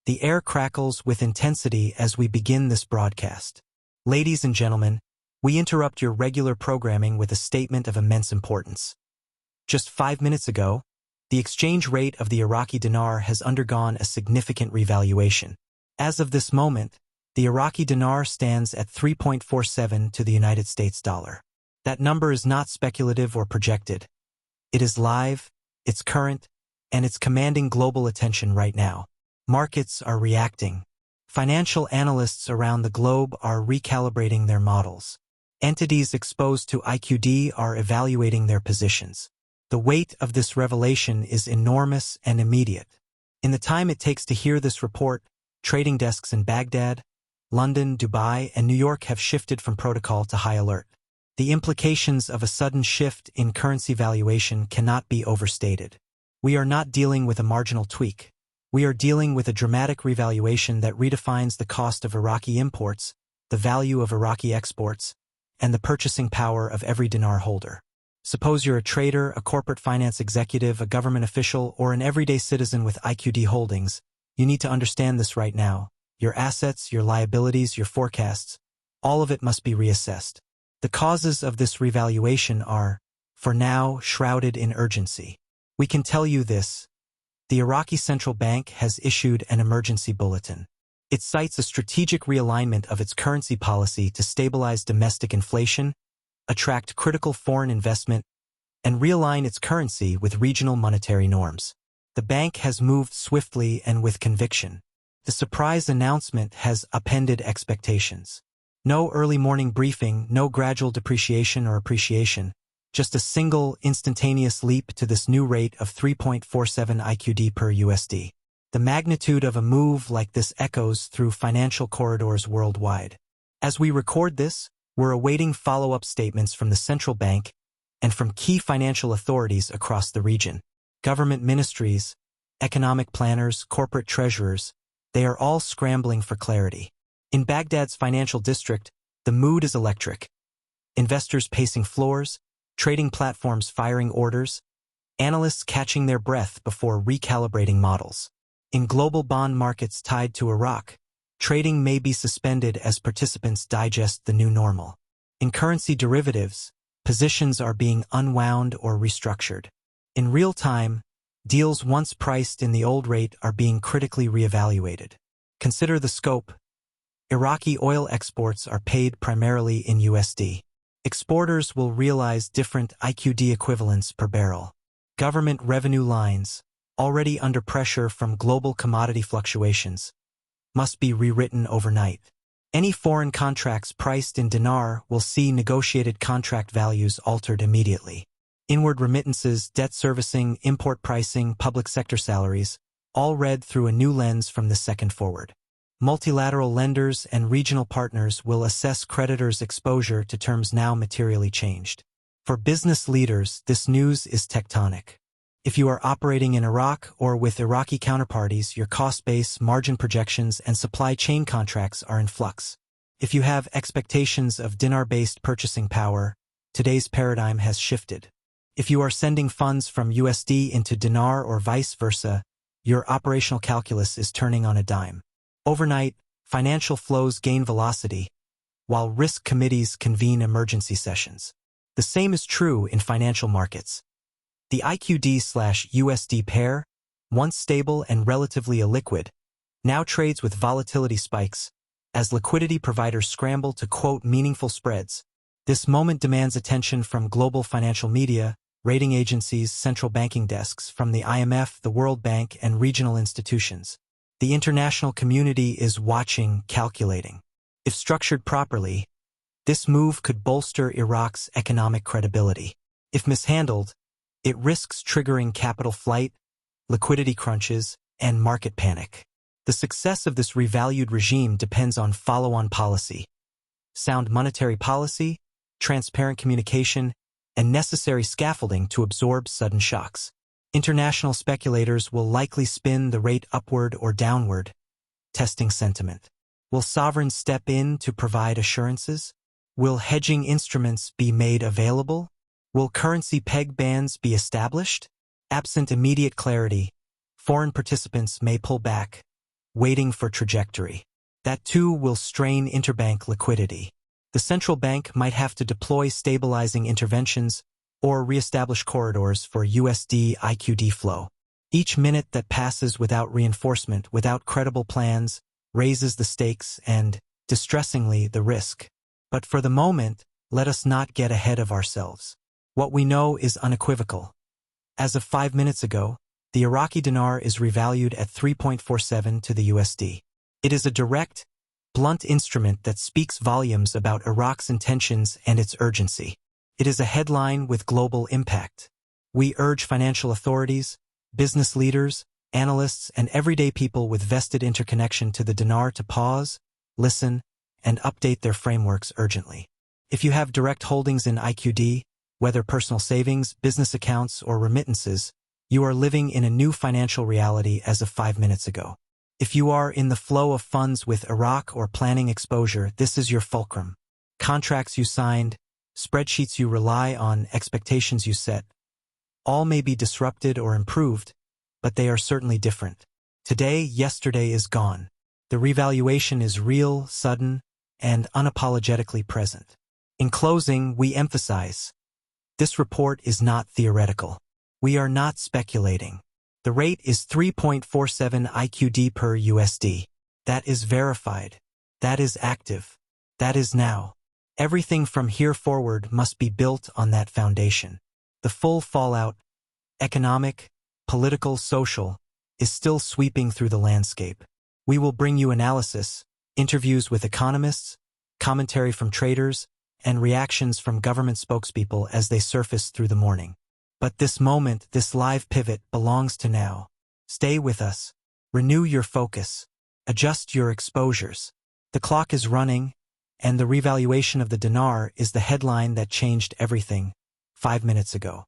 The air crackles with intensity as we begin this broadcast. Ladies and gentlemen, we interrupt your regular programming with a statement of immense importance. Just 5 minutes ago, the exchange rate of the Iraqi dinar has undergone a significant revaluation. As of this moment, the Iraqi dinar stands at 3.47 to the United States dollar. That number is not speculative or projected. It is live, it's current, and it's commanding global attention right now. Markets are reacting. Financial analysts around the globe are recalibrating their models. Entities exposed to IQD are evaluating their positions. The weight of this revelation is enormous and immediate. In the time it takes to hear this report, trading desks in Baghdad, London, Dubai, and New York have shifted from protocol to high alert. The implications of a sudden shift in currency valuation cannot be overstated. We are not dealing with a marginal tweak. We are dealing with a dramatic revaluation that redefines the cost of Iraqi imports, the value of Iraqi exports, and the purchasing power of every dinar holder. Suppose you're a trader, a corporate finance executive, a government official, or an everyday citizen with IQD holdings. You need to understand this right now. Your assets, your liabilities, your forecasts, all of it must be reassessed. The causes of this revaluation are, for now, shrouded in urgency. We can tell you this. The Iraqi Central Bank has issued an emergency bulletin. It cites a strategic realignment of its currency policy to stabilize domestic inflation, attract critical foreign investment, and realign its currency with regional monetary norms. The bank has moved swiftly and with conviction. The surprise announcement has upended expectations. No early morning briefing, no gradual depreciation or appreciation, just a single instantaneous leap to this new rate of 3.47 IQD per USD. The magnitude of a move like this echoes through financial corridors worldwide. As we record this, we're awaiting follow-up statements from the central bank and from key financial authorities across the region. Government ministries, economic planners, corporate treasurers, they are all scrambling for clarity. In Baghdad's financial district, the mood is electric. Investors pacing floors, trading platforms firing orders, analysts catching their breath before recalibrating models. In global bond markets tied to Iraq, trading may be suspended as participants digest the new normal. In currency derivatives, positions are being unwound or restructured. In real time, deals once priced in the old rate are being critically reevaluated. Consider the scope. Iraqi oil exports are paid primarily in USD. Exporters will realize different IQD equivalents per barrel. Government revenue lines, already under pressure from global commodity fluctuations, must be rewritten overnight. Any foreign contracts priced in dinar will see negotiated contract values altered immediately. Inward remittances, debt servicing, import pricing, public sector salaries, all read through a new lens from the second forward. Multilateral lenders and regional partners will assess creditors' exposure to terms now materially changed. For business leaders, this news is tectonic. If you are operating in Iraq or with Iraqi counterparties, your cost base, margin projections, and supply chain contracts are in flux. If you have expectations of dinar-based purchasing power, today's paradigm has shifted. If you are sending funds from USD into dinar or vice versa, your operational calculus is turning on a dime. Overnight, financial flows gain velocity, while risk committees convene emergency sessions. The same is true in financial markets. The IQD/USD pair, once stable and relatively illiquid, now trades with volatility spikes as liquidity providers scramble to quote meaningful spreads. This moment demands attention from global financial media, rating agencies, central banking desks, from the IMF, the World Bank, and regional institutions. The international community is watching, calculating. If structured properly, this move could bolster Iraq's economic credibility. If mishandled, it risks triggering capital flight, liquidity crunches, and market panic. The success of this revalued regime depends on follow-on policy, sound monetary policy, transparent communication, and necessary scaffolding to absorb sudden shocks. International speculators will likely spin the rate upward or downward, testing sentiment. Will sovereigns step in to provide assurances? Will hedging instruments be made available? Will currency peg bands be established? Absent immediate clarity, foreign participants may pull back, waiting for trajectory. That too will strain interbank liquidity. The central bank might have to deploy stabilizing interventions or reestablish corridors for USD IQD flow. Each minute that passes without reinforcement, without credible plans, raises the stakes and, distressingly, the risk. But for the moment, let us not get ahead of ourselves. What we know is unequivocal. As of 5 minutes ago, the Iraqi dinar is revalued at 3.47 to the USD. It is a direct, blunt instrument that speaks volumes about Iraq's intentions and its urgency. It is a headline with global impact. We urge financial authorities, business leaders, analysts, and everyday people with vested interconnection to the dinar to pause, listen, and update their frameworks urgently. If you have direct holdings in IQD, whether personal savings, business accounts, or remittances, you are living in a new financial reality as of 5 minutes ago. If you are in the flow of funds with Iraq or planning exposure, this is your fulcrum. Contracts you signed, spreadsheets you rely on, expectations you set, all may be disrupted or improved, but they are certainly different. Today, yesterday is gone. The revaluation is real, sudden, and unapologetically present. In closing, we emphasize, this report is not theoretical. We are not speculating. The rate is 3.47 IQD per USD. That is verified. That is active. That is now. Everything from here forward must be built on that foundation. The full fallout, economic, political, social, is still sweeping through the landscape. We will bring you analysis, interviews with economists, commentary from traders, and reactions from government spokespeople as they surface through the morning. But this moment, this live pivot, belongs to now. Stay with us. Renew your focus. Adjust your exposures. The clock is running, and the revaluation of the dinar is the headline that changed everything 5 minutes ago.